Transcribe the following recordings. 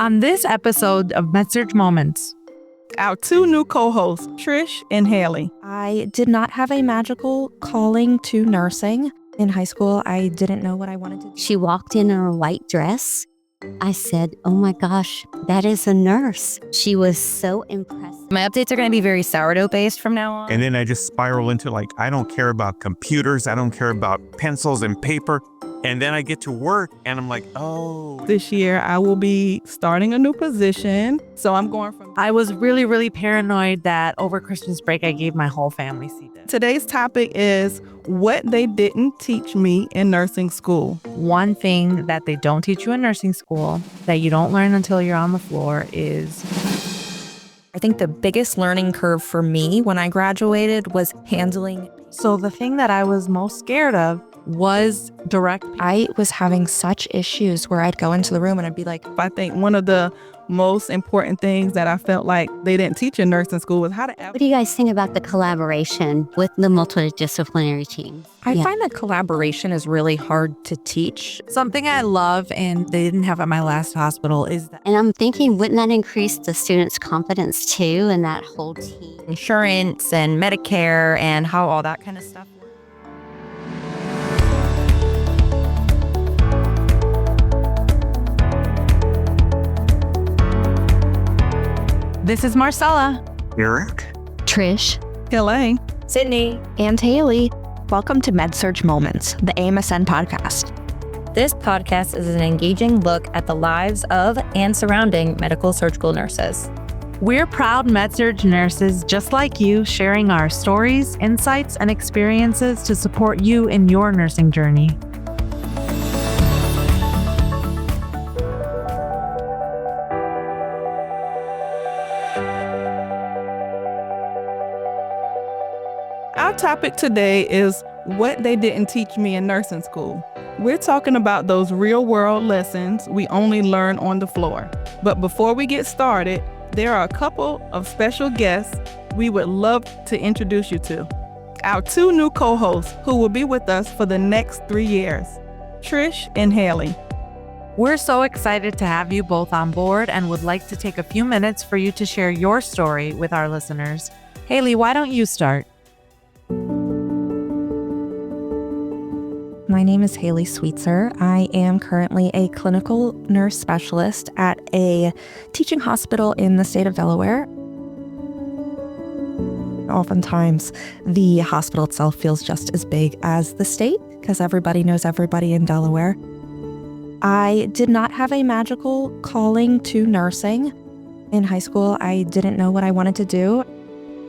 On this episode of Med-Surg Moments, our two new co-hosts, Trish and Hayley. I did not have a magical calling to nursing. In high school, I didn't know what I wanted to do. She walked in her white dress. I said, oh my gosh, that is a nurse. She was so impressed. My updates are going to be very sourdough based from now on. And then I just spiral into I don't care about computers. I don't care about pencils and paper. And then I get to work and I'm like, oh. This year, I will be starting a new position. So I'm going from... I was really paranoid that over Christmas break, I gave my whole family C-diff. Today's topic is what they didn't teach me in nursing school. One thing that they don't teach you in nursing school that you don't learn until you're on the floor is... I think the biggest learning curve for me when I graduated was handling. So the thing that I was most scared of was direct. I was having such issues where I'd go into the room and I'd be like, I think one of the most important things that I felt like they didn't teach in nursing school was how to... What do you guys think about the collaboration with the multidisciplinary team? I find that collaboration is really hard to teach. Something I love and they didn't have at my last hospital is that... And I'm thinking, wouldn't that increase the students' confidence too and that whole team? Insurance and Medicare and how all that kind of stuff works. This is Marcela, Eric, Trish, Kellye, Sydney, and Hayley. Welcome to Med-Surg Moments, the AMSN podcast. This podcast is an engaging look at the lives of and surrounding medical surgical nurses. We're proud Med-Surg nurses just like you, sharing our stories, insights, and experiences to support you in your nursing journey. Our topic today is what they didn't teach me in nursing school. We're talking about those real-world lessons we only learn on the floor. But before we get started, there are a couple of special guests we would love to introduce you to. Our two new co-hosts who will be with us for the next 3 years, Trish and Hayley. We're so excited to have you both on board and would like to take a few minutes for you to share your story with our listeners. Hayley, why don't you start? My name is Hayley Sweetser. I am currently a clinical nurse specialist at a teaching hospital in the state of Delaware. Oftentimes, the hospital itself feels just as big as the state because everybody knows everybody in Delaware. I did not have a magical calling to nursing. In high school, I didn't know what I wanted to do.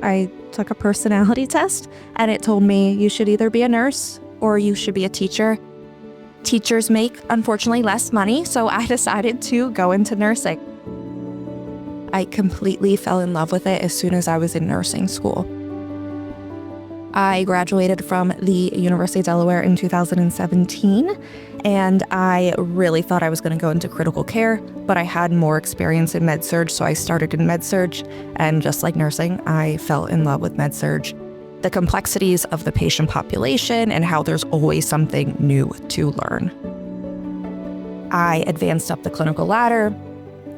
I took a personality test and it told me you should either be a nurse or you should be a teacher. Teachers make, unfortunately, less money, so I decided to go into nursing. I completely fell in love with it as soon as I was in nursing school. I graduated from the University of Delaware in 2017, and I really thought I was going to go into critical care, but I had more experience in Med-Surg, so I started in Med-Surg, and just like nursing, I fell in love with Med-Surg. The complexities of the patient population and how there's always something new to learn. I advanced up the clinical ladder.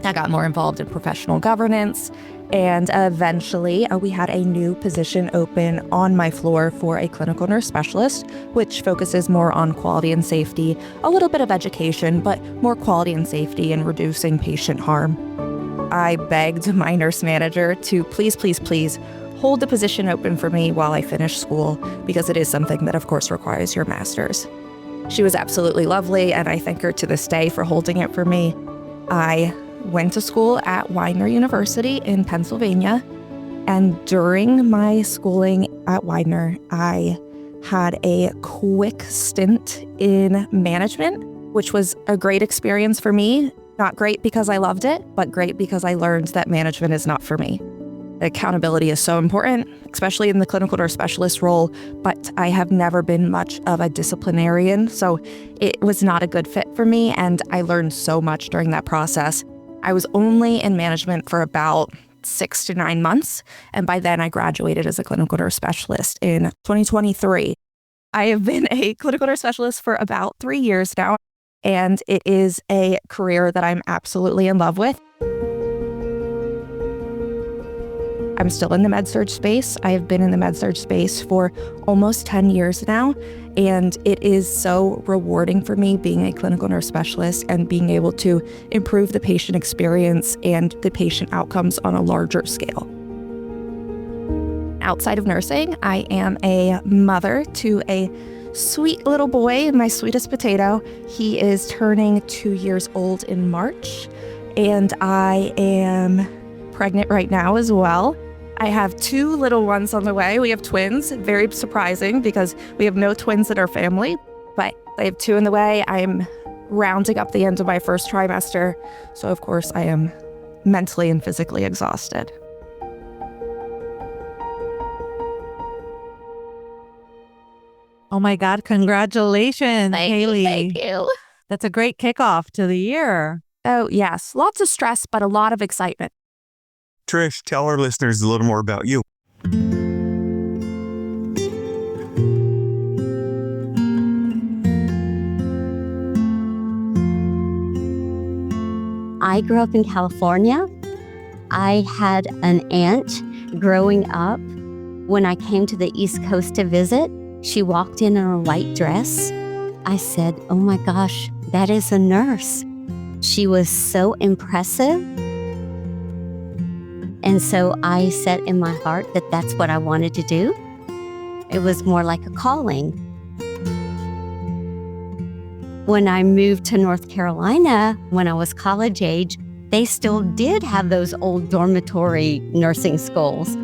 I got more involved in professional governance. And eventually, we had a new position open on my floor for a clinical nurse specialist, which focuses more on quality and safety, a little bit of education, but more quality and safety and reducing patient harm. I begged my nurse manager to please hold the position open for me while I finish school, because it is something that, of course, requires your master's. She was absolutely lovely, and I thank her to this day for holding it for me. I went to school at Widener University in Pennsylvania, and during my schooling at Widener, I had a quick stint in management, which was a great experience for me. Not great because I loved it, but great because I learned that management is not for me. Accountability is so important, especially in the clinical nurse specialist role, but I have never been much of a disciplinarian, so it was not a good fit for me, and I learned so much during that process. I was only in management for about 6 to 9 months, and by then I graduated as a clinical nurse specialist in 2023. I have been a clinical nurse specialist for about 3 years now. and it is a career that I'm absolutely in love with. I'm still in the Med-Surg space. I have been in the Med-Surg space for almost 10 years now, and it is so rewarding for me being a clinical nurse specialist and being able to improve the patient experience and the patient outcomes on a larger scale. Outside of nursing, I am a mother to a sweet little boy, my sweetest potato. He is turning 2 years old in March, and I am pregnant right now as well. I have 2 little ones on the way. We have twins, very surprising because we have no twins in our family, but I have 2 in the way. I'm rounding up the end of my first trimester, so of course I am mentally and physically exhausted. Oh my God, congratulations, Hayley. Thank you. That's a great kickoff to the year. Oh, yes. Lots of stress, but a lot of excitement. Trish, tell our listeners a little more about you. I grew up in California. I had an aunt growing up. When I came to the East Coast to visit, she walked in a white dress. I said, oh my gosh, that is a nurse. She was so impressive. And so I set in my heart that that's what I wanted to do. It was more like a calling. When I moved to North Carolina, when I was college age, they still did have those old dormitory nursing schools.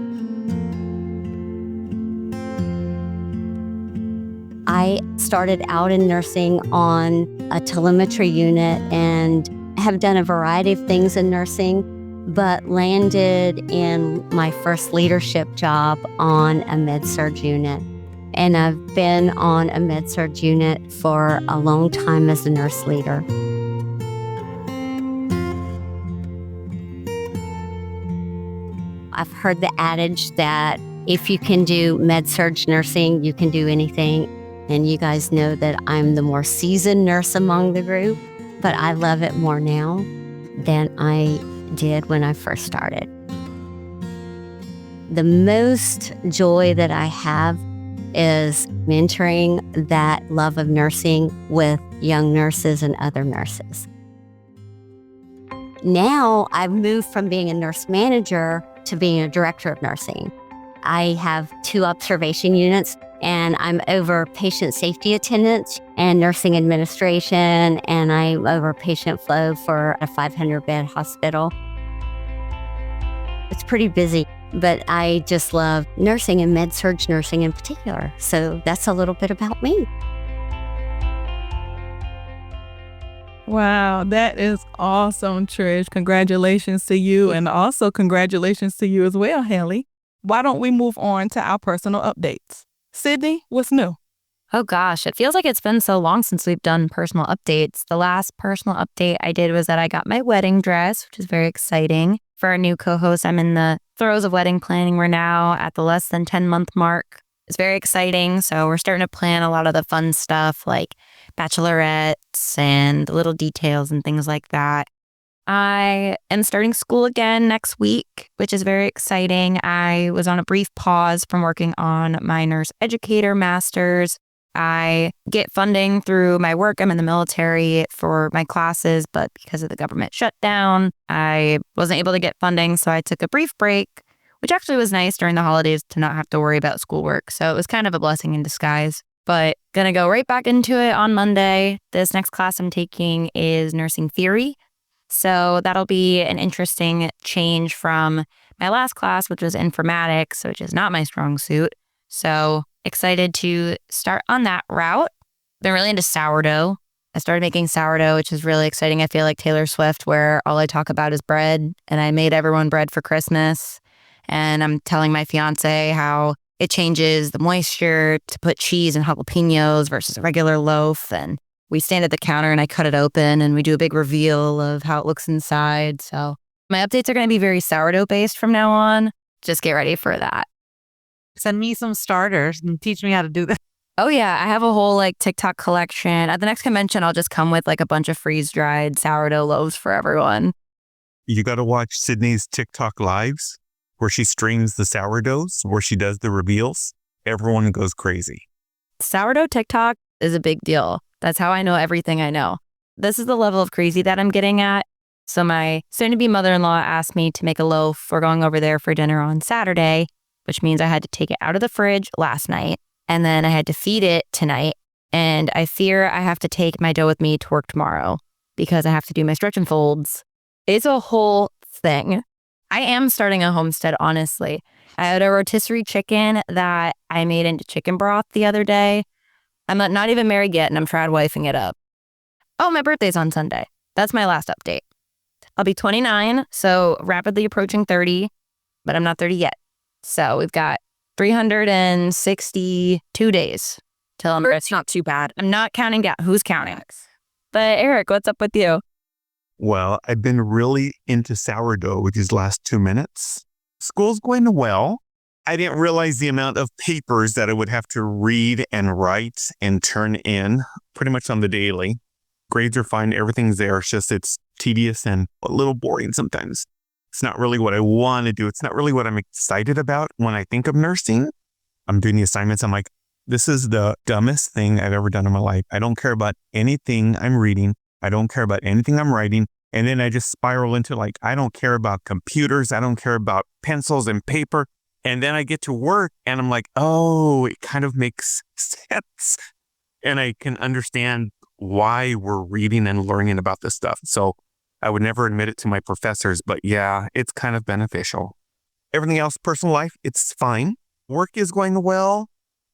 I started out in nursing on a telemetry unit and have done a variety of things in nursing, but landed in my first leadership job on a Med-Surg unit. And I've been on a Med-Surg unit for a long time as a nurse leader. I've heard the adage that if you can do Med-Surg nursing, you can do anything. And you guys know that I'm the more seasoned nurse among the group, but I love it more now than I did when I first started. The most joy that I have is mentoring that love of nursing with young nurses and other nurses. Now I've moved from being a nurse manager to being a director of nursing. I have 2 observation units, and I'm over patient safety attendants and nursing administration, and I'm over patient flow for a 500-bed hospital. It's pretty busy, but I just love nursing and Med-Surg nursing in particular. So that's a little bit about me. Wow, that is awesome, Trish. Congratulations to you, and also congratulations to you as well, Hayley. Why don't we move on to our personal updates? Sydney, what's new? Oh gosh, it feels like it's been so long since we've done personal updates. The last personal update I did was that I got my wedding dress, which is very exciting. For our new co-host, I'm in the throes of wedding planning. We're now at the less than 10-month mark. It's very exciting. So we're starting to plan a lot of the fun stuff like bachelorettes and the little details and things like that. I am starting school again next week, which is very exciting. I was on a brief pause from working on my nurse educator master's. I get funding through my work. I'm in the military for my classes, but because of the government shutdown, I wasn't able to get funding. So I took a brief break, which actually was nice during the holidays to not have to worry about schoolwork. So it was kind of a blessing in disguise. But gonna go right back into it on Monday. This next class I'm taking is nursing theory. So that'll be an interesting change from my last class, which was informatics, which is not my strong suit. So excited to start on that route. Been really into sourdough. I started making sourdough, which is really exciting. I feel like Taylor Swift, where all I talk about is bread. And I made everyone bread for Christmas. And I'm telling my fiance how it changes the moisture to put cheese and jalapenos versus a regular loaf. And we stand at the counter and I cut it open and we do a big reveal of how it looks inside. So my updates are going to be very sourdough based from now on. Just get ready for that. Send me some starters and teach me how to do that. Oh, yeah. I have a whole like TikTok collection. At the next convention, I'll just come with like a bunch of freeze dried sourdough loaves for everyone. You got to watch Sydney's TikTok lives where she streams the sourdoughs, where she does the reveals. Everyone goes crazy. Sourdough TikTok is a big deal. That's how I know everything I know. This is the level of crazy that I'm getting at. So my soon-to-be mother-in-law asked me to make a loaf. We're going over there for dinner on Saturday, which means I had to take it out of the fridge last night, and then I had to feed it tonight. And I fear I have to take my dough with me to work tomorrow because I have to do my stretch and folds. It's a whole thing. I am starting a homestead, honestly. I had a rotisserie chicken that I made into chicken broth the other day. I'm not even married yet, and I'm trad wifing it up. Oh, my birthday's on Sunday. That's my last update. I'll be 29, so rapidly approaching 30, but I'm not 30 yet. So we've got 362 days till I'm... It's not too bad. I'm not counting down. Who's counting? But Eric, what's up with you? Well, I've been really into sourdough with these last 2 minutes. School's going well. I didn't realize the amount of papers that I would have to read and write and turn in pretty much on the daily. Grades are fine. Everything's there. It's just it's tedious and a little boring sometimes. It's not really what I want to do. It's not really what I'm excited about when I think of nursing. I'm doing the assignments. I'm like, this is the dumbest thing I've ever done in my life. I don't care about anything I'm reading. I don't care about anything I'm writing. And then I just spiral into like, I don't care about computers. I don't care about pencils and paper. And then I get to work and I'm like, oh, it kind of makes sense. And I can understand why we're reading and learning about this stuff. So I would never admit it to my professors, but yeah, it's kind of beneficial. Everything else, personal life, it's fine. Work is going well.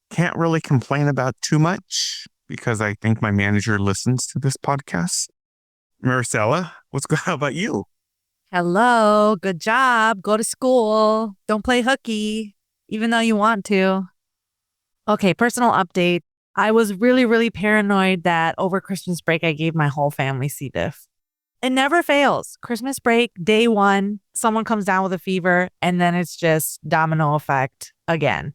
Can't really complain about too much because I think my manager listens to this podcast. Marcela, how about you? Hello, good job. Go to school. Don't play hooky, even though you want to. Okay, personal update. I was really, really paranoid that over Christmas break, I gave my whole family C. diff. It never fails. Christmas break, day one, someone comes down with a fever, and then it's just domino effect again.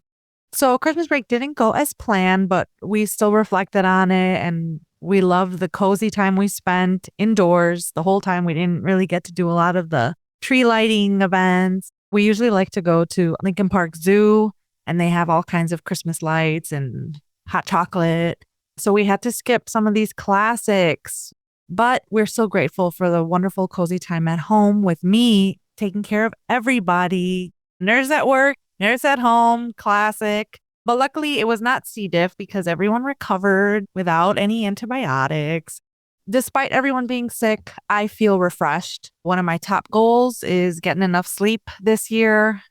So Christmas break didn't go as planned, but we still reflected on it, and we loved the cozy time we spent indoors. The whole time we didn't really get to do a lot of the tree lighting events. We usually like to go to Lincoln Park Zoo, and they have all kinds of Christmas lights and hot chocolate. So we had to skip some of these classics, but we're so grateful for the wonderful cozy time at home with me taking care of everybody. Nurse at work, nurse at home, classic. But luckily it was not C. diff because everyone recovered without any antibiotics. Despite everyone being sick, I feel refreshed. One of my top goals is getting enough sleep this year.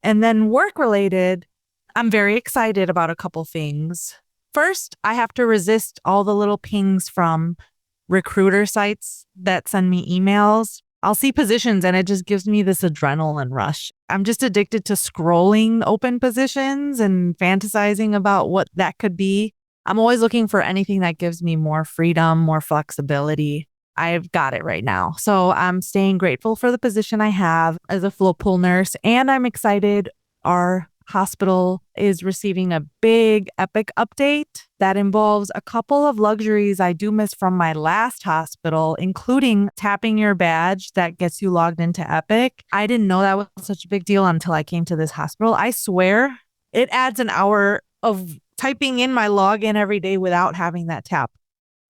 And then work related, I'm very excited about a couple things. First, I have to resist all the little pings from recruiter sites that send me emails. I'll see positions and it just gives me this adrenaline rush. I'm just addicted to scrolling open positions and fantasizing about what that could be. I'm always looking for anything that gives me more freedom, more flexibility. I've got it right now. So I'm staying grateful for the position I have as a Floatpool nurse, and I'm excited our hospital is receiving a big Epic update that involves a couple of luxuries I do miss from my last hospital, including tapping your badge that gets you logged into Epic. I didn't know that was such a big deal until I came to this hospital. I swear it adds an hour of typing in my login every day without having that tap.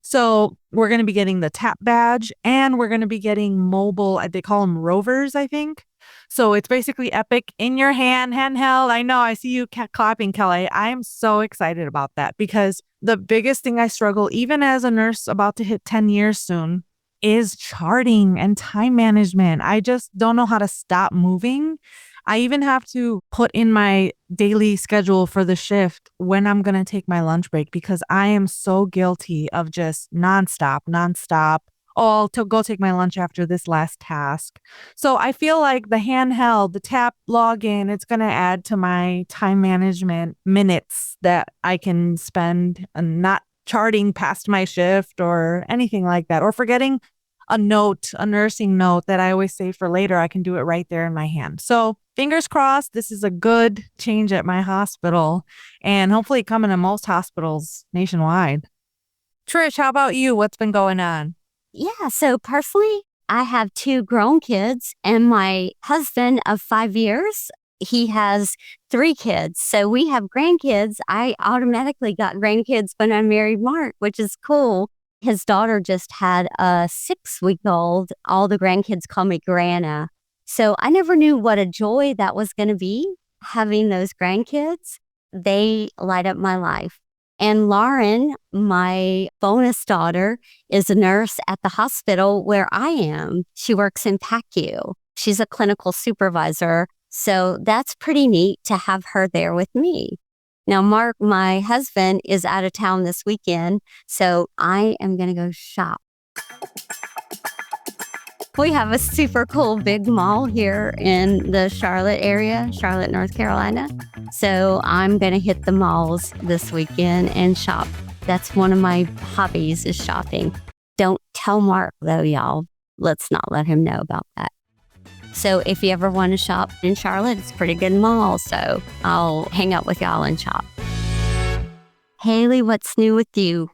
So we're going to be getting the tap badge, and we're going to be getting mobile, they call them rovers, I think. So it's basically Epic in your hand, handheld. I know, I see you clapping, Kellye. I'm so excited about that because the biggest thing I struggle, even as a nurse about to hit 10 years soon, is charting and time management. I just don't know how to stop moving. I even have to put in my daily schedule for the shift when I'm going to take my lunch break because I am so guilty of just nonstop. Oh, I'll go take my lunch after this last task. So I feel like the handheld, the tap login, it's going to add to my time management minutes that I can spend not charting past my shift or anything like that, or forgetting a note, a nursing note that I always save for later. I can do it right there in my hand. So fingers crossed, this is a good change at my hospital and hopefully coming to most hospitals nationwide. Trish, how about you? What's been going on? Yeah, so personally, I have 2 grown kids and my husband of 5 years. He has 3 kids. So we have grandkids. I automatically got grandkids when I married Mark, which is cool. His daughter just had a 6-week-old. All the grandkids call me Grandma. So I never knew what a joy that was going to be, having those grandkids. They light up my life. And Lauren, my bonus daughter, is a nurse at the hospital where I am. She works in PACU. She's a clinical supervisor. So that's pretty neat to have her there with me. Now, Mark, my husband, is out of town this weekend, so I am going to go shop. We have a super cool big mall here in the Charlotte area, Charlotte, North Carolina. So I'm going to hit the malls this weekend and shop. That's one of my hobbies is shopping. Don't tell Mark though, y'all. Let's not let him know about that. So if you ever want to shop in Charlotte, it's a pretty good mall. So I'll hang out with y'all and shop. Hayley, what's new with you?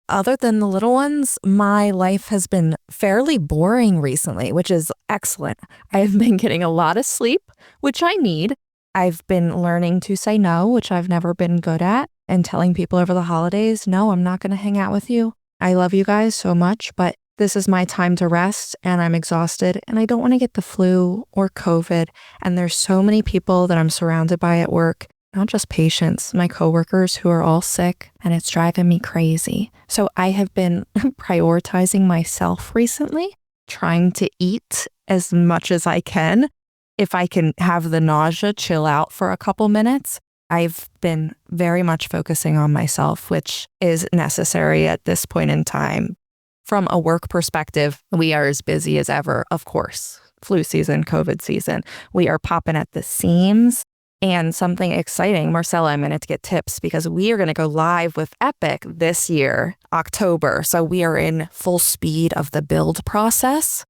Other than the little ones, my life has been fairly boring recently, which is excellent. I've been getting a lot of sleep, which I need. I've been learning to say no, which I've never been good at, and telling people over the holidays, no, I'm not going to hang out with you. I love you guys so much, but this is my time to rest and I'm exhausted and I don't want to get the flu or COVID. And there's so many people that I'm surrounded by at work. Not just patients, my coworkers who are all sick, and it's driving me crazy. So I have been prioritizing myself recently, trying to eat as much as I can. If I can have the nausea, chill out for a couple minutes. I've been very much focusing on myself, which is necessary at this point in time. From a work perspective, we are as busy as ever, of course. Flu season, COVID season. We are popping at the seams. And something exciting, Marcela, I'm going to get tips because we are going to go live with Epic this year, October. So we are in full speed of the build process.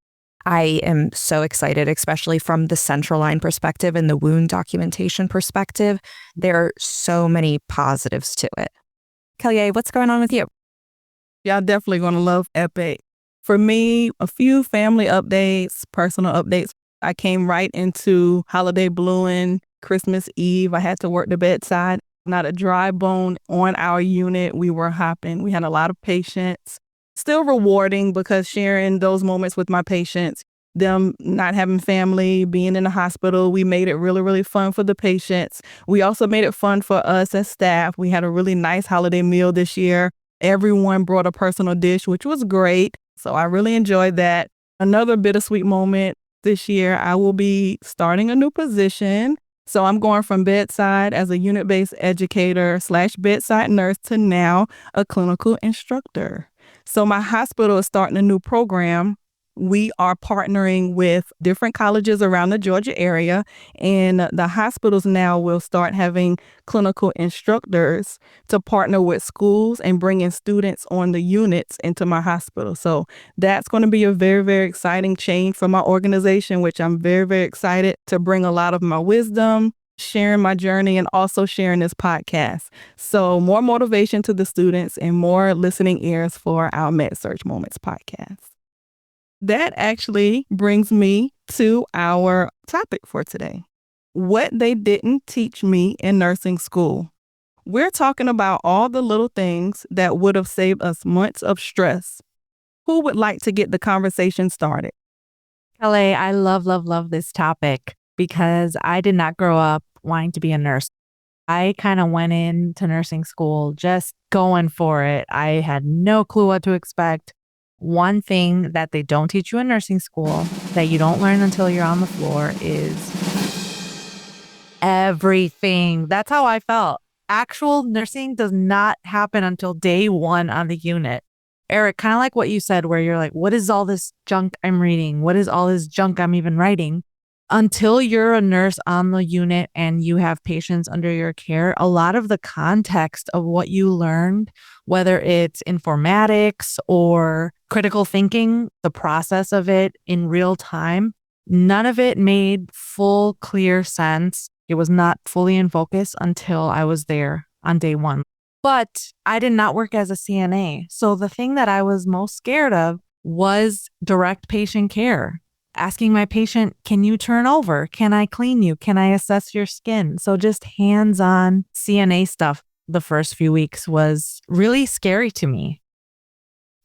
I am so excited, especially from the central line perspective and the wound documentation perspective. There are so many positives to it. Kellye, what's going on with you? Y'all definitely going to love Epic. For me, a few family updates, personal updates. I came right into holiday bluing. Christmas Eve, I had to work the bedside. Not a dry bone on our unit. We were hopping. We had a lot of patients. Still rewarding because sharing those moments with my patients, them not having family, being in the hospital, we made it really, really fun for the patients. We also made it fun for us as staff. We had a really nice holiday meal this year. Everyone brought a personal dish, which was great. So I really enjoyed that. Another bittersweet moment this year, I will be starting a new position. So I'm going from bedside as a unit-based educator / bedside nurse to now a clinical instructor. So my hospital is starting a new program. We are partnering with different colleges around the Georgia area, and the hospitals now will start having clinical instructors to partner with schools and bring in students on the units into my hospital. So that's going to be a very, very exciting change for my organization, which I'm very, very excited to bring a lot of my wisdom, sharing my journey, and also sharing this podcast. So more motivation to the students and more listening ears for our Med-Surg Moments podcast. That actually brings me to our topic for today. What they didn't teach me in nursing school. We're talking about all the little things that would have saved us months of stress. Who would like to get the conversation started? Kellye, I love this topic because I did not grow up wanting to be a nurse. I kind of went into nursing school just going for it. I had no clue what to expect. One thing that they don't teach you in nursing school that you don't learn until you're on the floor is everything. That's how I felt. Actual nursing does not happen until day one on the unit. Eric, kind of like what you said, where you're like, what is all this junk I'm reading? What is all this junk I'm even writing? Until you're a nurse on the unit and you have patients under your care, a lot of the context of what you learned, whether it's informatics or critical thinking, the process of it in real time, None of it made full, clear sense. It was not fully in focus until I was there on day one. But I did not work as a CNA. So the thing that I was most scared of was direct patient care. Asking my patient, can you turn over? Can I clean you? Can I assess your skin? So just hands-on CNA stuff the first few weeks was really scary to me.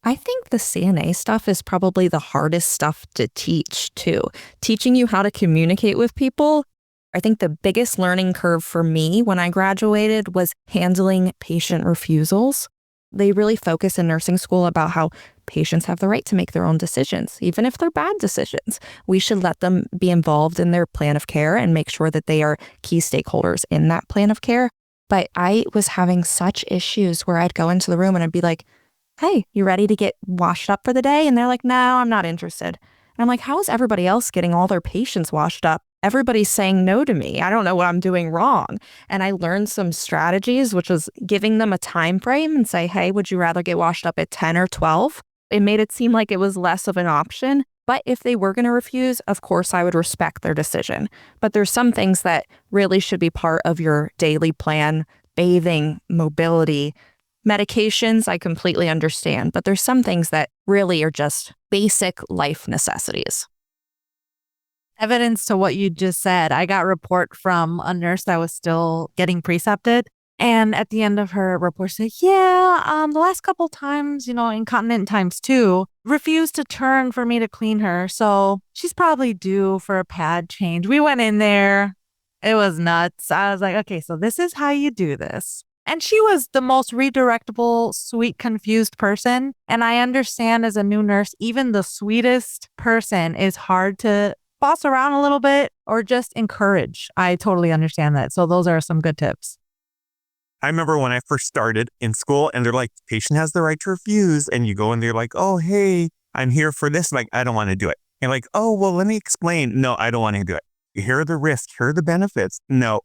I think the CNA stuff is probably the hardest stuff to teach too. Teaching you how to communicate with people. I think the biggest learning curve for me when I graduated was handling patient refusals. They really focus in nursing school about how patients have the right to make their own decisions, even if they're bad decisions. We should let them be involved in their plan of care and make sure that they are key stakeholders in that plan of care. But I was having such issues where I'd go into the room and I'd be like, hey, you ready to get washed up for the day? And they're like, no, I'm not interested. And I'm like, how is everybody else getting all their patients washed up? Everybody's saying no to me. I don't know what I'm doing wrong. And I learned some strategies, which was giving them a time frame and say, hey, would you rather get washed up at 10 or 12? It made it seem like it was less of an option. But if they were going to refuse, of course, I would respect their decision. But there's some things that really should be part of your daily plan: bathing, mobility, medications. I completely understand. But there's some things that really are just basic life necessities. Evidence to what you just said, I got a report from a nurse that was still getting precepted. And at the end of her report, she said, the last couple times, incontinent times 2, refused to turn for me to clean her. So she's probably due for a pad change. We went in there. It was nuts. I was like, okay, so this is how you do this. And she was the most redirectable, sweet, confused person. And I understand as a new nurse, even the sweetest person is hard to boss around a little bit or just encourage. I totally understand that. So those are some good tips. I remember when I first started in school and they're like, patient has the right to refuse. And you go in there like, oh, hey, I'm here for this. Like, I don't want to do it. And like, oh, well, let me explain. No, I don't want to do it. Here are the risks. Here are the benefits. No.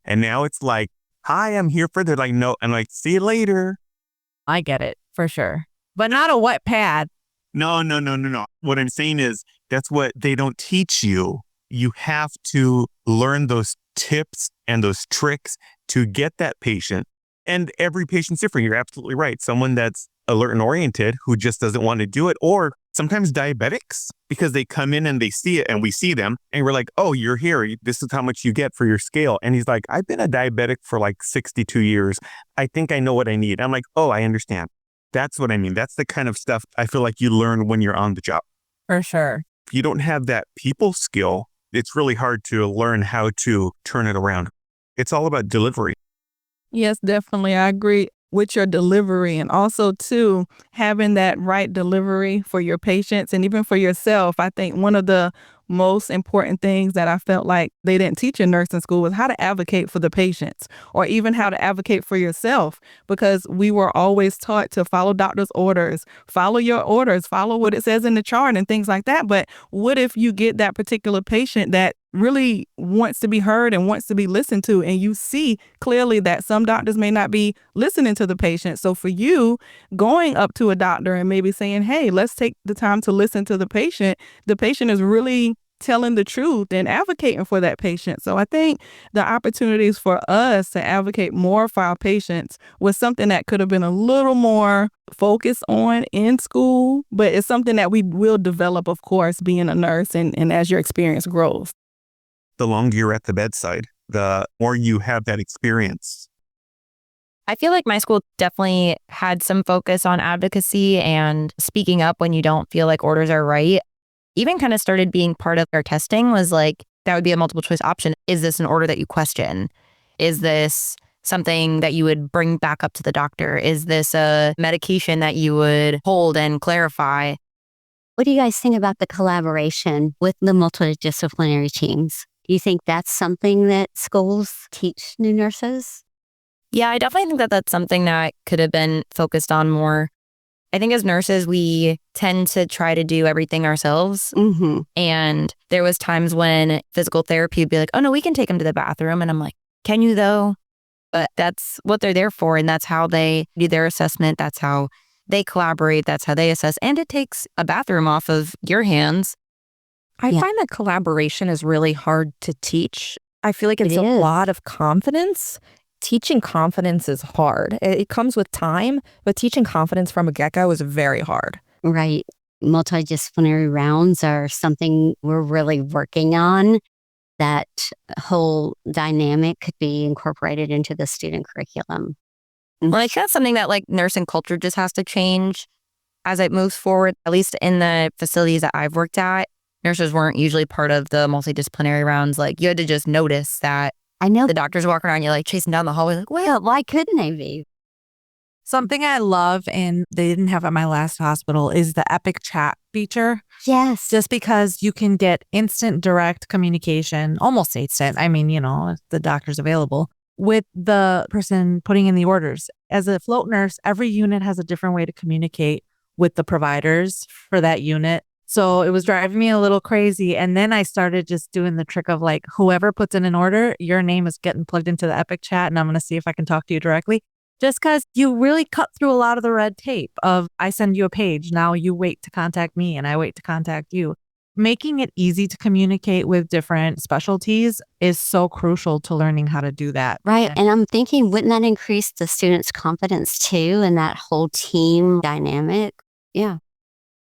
And now it's like, hi, I'm here for. They're like, no. I'm like, see you later. I get it for sure. But not a wet pad. No. What I'm saying is that's what they don't teach you. You have to learn those tips and those tricks to get that patient. And every patient's different. You're absolutely right. Someone that's alert and oriented who just doesn't want to do it, or sometimes diabetics, because they come in and they see it and we see them and we're like, oh, you're here. This is how much you get for your scale. And he's like, I've been a diabetic for like 62 years. I think I know what I need. I'm like, oh, I understand. That's what I mean. That's the kind of stuff I feel like you learn when you're on the job. For sure. If you don't have that people skill, it's really hard to learn how to turn it around. It's all about delivery. Yes, definitely. I agree with your delivery, and also too, having that right delivery for your patients and even for yourself. I think one of the most important things that I felt like they didn't teach in nursing school was how to advocate for the patients, or even how to advocate for yourself, because we were always taught to follow doctor's orders, follow your orders, follow what it says in the chart and things like that. But what if you get that particular patient that really wants to be heard and wants to be listened to, and you see clearly that some doctors may not be listening to the patient? So for you, going up to a doctor and maybe saying, hey, let's take the time to listen to the patient is really telling the truth and advocating for that patient. So I think the opportunities for us to advocate more for our patients was something that could have been a little more focused on in school, but it's something that we will develop, of course, being a nurse and as your experience grows. The longer you're at the bedside, the more you have that experience. I feel like my school definitely had some focus on advocacy and speaking up when you don't feel like orders are right. Even kind of started being part of our testing was like, that would be a multiple choice option. Is this an order that you question? Is this something that you would bring back up to the doctor? Is this a medication that you would hold and clarify? What do you guys think about the collaboration with the multidisciplinary teams? Do you think that's something that schools teach new nurses? Yeah, I definitely think that that's something that could have been focused on more. I think as nurses, we tend to try to do everything ourselves. Mm-hmm. And there was times when physical therapy would be like, oh no, we can take them to the bathroom. And I'm like, can you though? But that's what they're there for. And that's how they do their assessment. That's how they collaborate. That's how they assess. And it takes a bathroom off of your hands. I Yeah. find that collaboration is really hard to teach. I feel like it's It a is. lot of confidence. Teaching confidence is hard. It comes with time, but teaching confidence from a get-go is very hard. Right. Multidisciplinary rounds are something we're really working on. That whole dynamic could be incorporated into the student curriculum. Well, I think that's something that like nursing culture just has to change as it moves forward. At least in the facilities that I've worked at, nurses weren't usually part of the multidisciplinary rounds. Like you had to just notice that I know. the doctor's walking around, you're like chasing down the hallway, like, Well, why couldn't they be? Something I love and they didn't have at my last hospital is the Epic chat feature. Yes. Just because you can get instant direct communication, almost instant. I mean, if the doctor's available with the person putting in the orders. As a float nurse, every unit has a different way to communicate with the providers for that unit. So it was driving me a little crazy. And then I started just doing the trick of like, whoever puts in an order, your name is getting plugged into the Epic chat and I'm going to see if I can talk to you directly. Just because you really cut through a lot of the red tape of I send you a page, now you wait to contact me and I wait to contact you. Making it easy to communicate with different specialties is so crucial to learning how to do that. Right. And I'm thinking, wouldn't that increase the students' confidence too and that whole team dynamic? Yeah.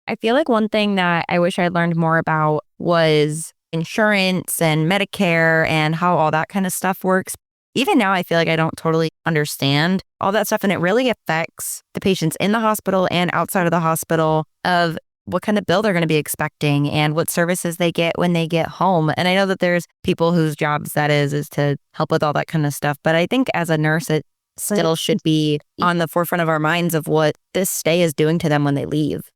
I feel like one thing that I wish I'd learned more about was insurance and Medicare and how all that kind of stuff works. Even now, I feel like I don't totally understand all that stuff. And it really affects the patients in the hospital and outside of the hospital of what kind of bill they're going to be expecting and what services they get when they get home. And I know that there's people whose jobs that is to help with all that kind of stuff. But I think as a nurse, it still should be on the forefront of our minds of what this stay is doing to them when they leave.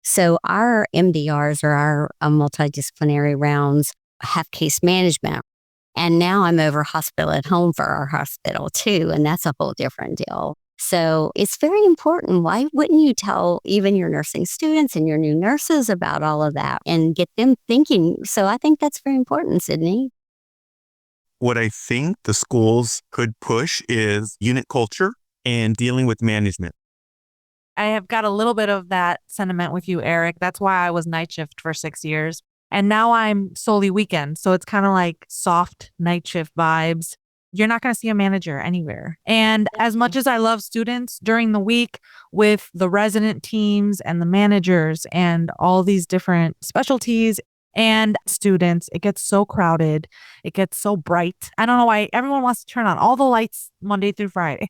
So our MDRs or our multidisciplinary rounds have case management. And now I'm over hospital at home for our hospital too. And that's a whole different deal. So it's very important. Why wouldn't you tell even your nursing students and your new nurses about all of that and get them thinking? So I think that's very important, Sydney. What I think the schools could push is unit culture and dealing with management. I have got a little bit of that sentiment with you, Eric. That's why I was night shift for 6 years. And now I'm solely weekend. So it's kind of like soft night shift vibes. You're not going to see a manager anywhere. And as much as I love students during the week with the resident teams and the managers and all these different specialties and students, it gets so crowded. It gets so bright. I don't know why everyone wants to turn on all the lights Monday through Friday.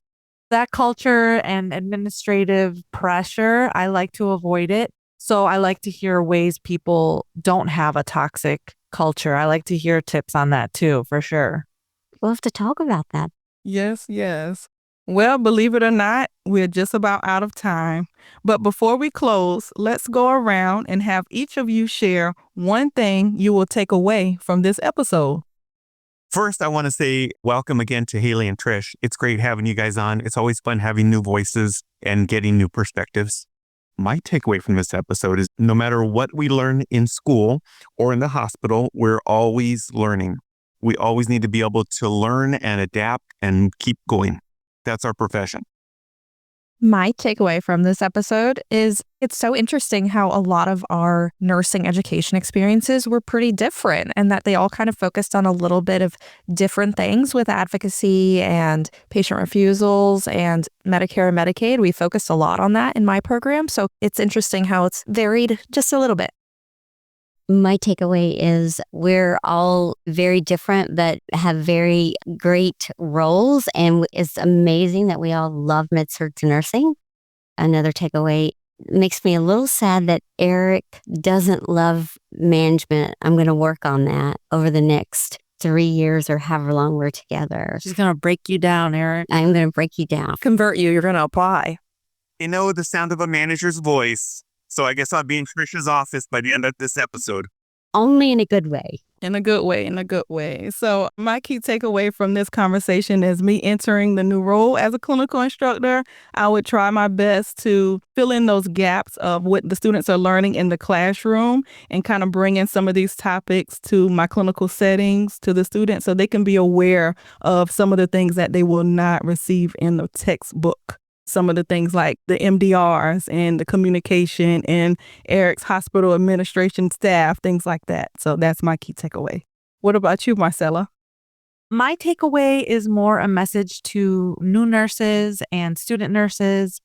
That culture and administrative pressure, I like to avoid it. So I like to hear ways people don't have a toxic culture. I like to hear tips on that too, for sure. We'll have to talk about that. Yes, yes. Well, believe it or not, we're just about out of time. But before we close, let's go around and have each of you share one thing you will take away from this episode. First, I want to say welcome again to Hayley and Trish. It's great having you guys on. It's always fun having new voices and getting new perspectives. My takeaway from this episode is no matter what we learn in school or in the hospital, we're always learning. We always need to be able to learn and adapt and keep going. That's our profession. My takeaway from this episode is it's so interesting how a lot of our nursing education experiences were pretty different and that they all kind of focused on a little bit of different things with advocacy and patient refusals and Medicare and Medicaid. We focused a lot on that in my program. So it's interesting how it's varied just a little bit. My takeaway is we're all very different, but have very great roles. And it's amazing that we all love Med-Surg nursing. Another takeaway makes me a little sad that Eric doesn't love management. I'm going to work on that over the next 3 years or however long we're together. She's going to break you down, Eric. I'm going to break you down. Convert you, you're going to apply. You know the sound of a manager's voice. So I guess I'll be in Trish's office by the end of this episode. Only in a good way. In a good way, in a good way. So my key takeaway from this conversation is me entering the new role as a clinical instructor. I would try my best to fill in those gaps of what the students are learning in the classroom and kind of bring in some of these topics to my clinical settings to the students so they can be aware of some of the things that they will not receive in the textbook. some of the things like the MDRs and the communication and Eric's hospital administration staff, things like that. So that's my key takeaway. What about you, Marcela? My takeaway is more a message to new nurses and student nurses.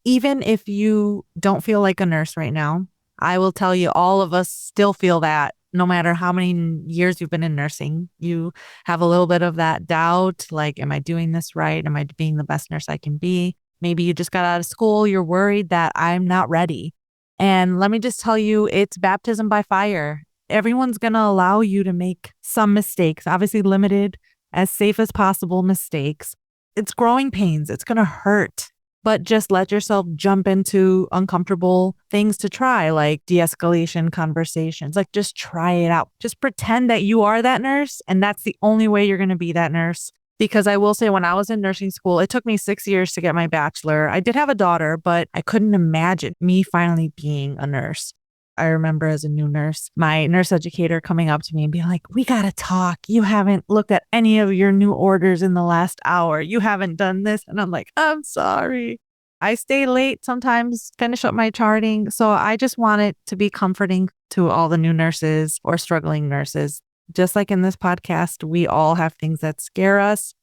Even if you don't feel like a nurse right now, I will tell you, all of us still feel that. No matter how many years you've been in nursing, you have a little bit of that doubt, like, am I doing this right? Am I being the best nurse I can be? Maybe you just got out of school. You're worried that I'm not ready. And let me just tell you, it's baptism by fire. Everyone's going to allow you to make some mistakes, obviously limited, as safe as possible mistakes. It's growing pains. It's going to hurt. But just let yourself jump into uncomfortable things to try, like de-escalation conversations. Like, just try it out. Just pretend that you are that nurse, and that's the only way you're going to be that nurse. Because I will say, when I was in nursing school, it took me 6 years to get my bachelor. I did have a daughter, but I couldn't imagine me finally being a nurse. I remember as a new nurse, my nurse educator coming up to me and being like, we got to talk. You haven't looked at any of your new orders in the last hour. You haven't done this. And I'm like, I'm sorry. I stay late sometimes, finish up my charting. So I just want it to be comforting to all the new nurses or struggling nurses. Just like in this podcast, we all have things that scare us.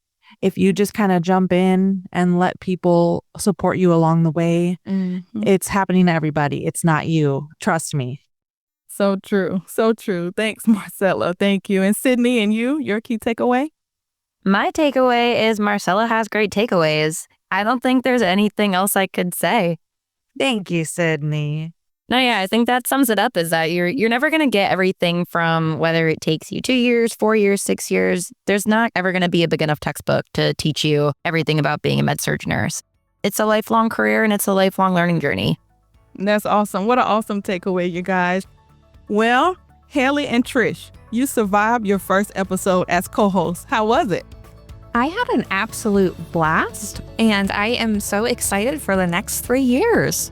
If you just kind of jump in and let people support you along the way, it's happening to everybody. It's not you. Trust me. So true. So true. Thanks, Marcela. Thank you. And Sydney, and you, your key takeaway? My takeaway is Marcela has great takeaways. I don't think there's anything else I could say. Thank you, Sydney. No, yeah, I think that sums it up, is that you're never going to get everything from whether it takes you 2 years, 4 years, 6 years. There's not ever going to be a big enough textbook to teach you everything about being a Med-Surg nurse. It's a lifelong career and it's a lifelong learning journey. That's awesome. What an awesome takeaway, you guys. Well, Hayley and Trish, you survived your first episode as co-hosts. How was it? I had an absolute blast, and I am so excited for the next 3 years.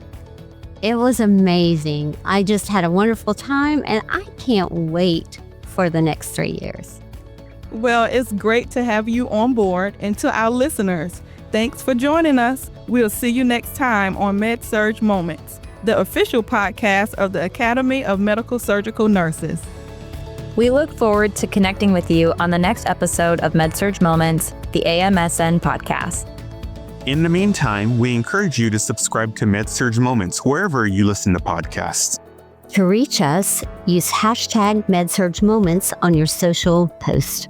It was amazing. I just had a wonderful time, and I can't wait for the next 3 years. Well, it's great to have you on board. And to our listeners, thanks for joining us. We'll see you next time on Med-Surg Moments, the official podcast of the Academy of Medical Surgical Nurses. We look forward to connecting with you on the next episode of Med-Surg Moments, the AMSN podcast. In the meantime, we encourage you to subscribe to Med-Surg Moments wherever you listen to podcasts. To reach us, use hashtag MedSurg Moments on your social post.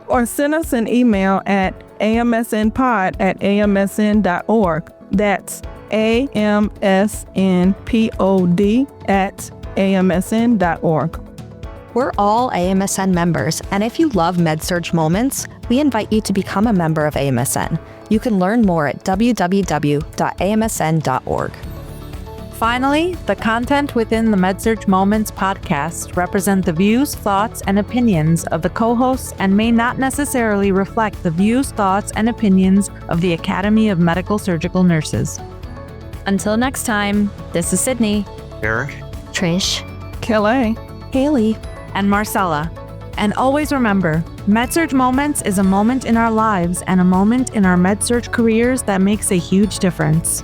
Or send us an email at amsnpod@amsn.org. That's amsnpod@amsn.org. We're all AMSN members, and if you love Med-Surg Moments, we invite you to become a member of AMSN. You can learn more at www.amsn.org. Finally, the content within the Med-Surg Moments podcast represent the views, thoughts, and opinions of the co-hosts and may not necessarily reflect the views, thoughts, and opinions of the Academy of Medical Surgical Nurses. Until next time, this is Sydney, Eric, Trish, Kellye, Hayley, and Marcela. And always remember, Med-Surg Moments is a moment in our lives and a moment in our Med-Surg careers that makes a huge difference.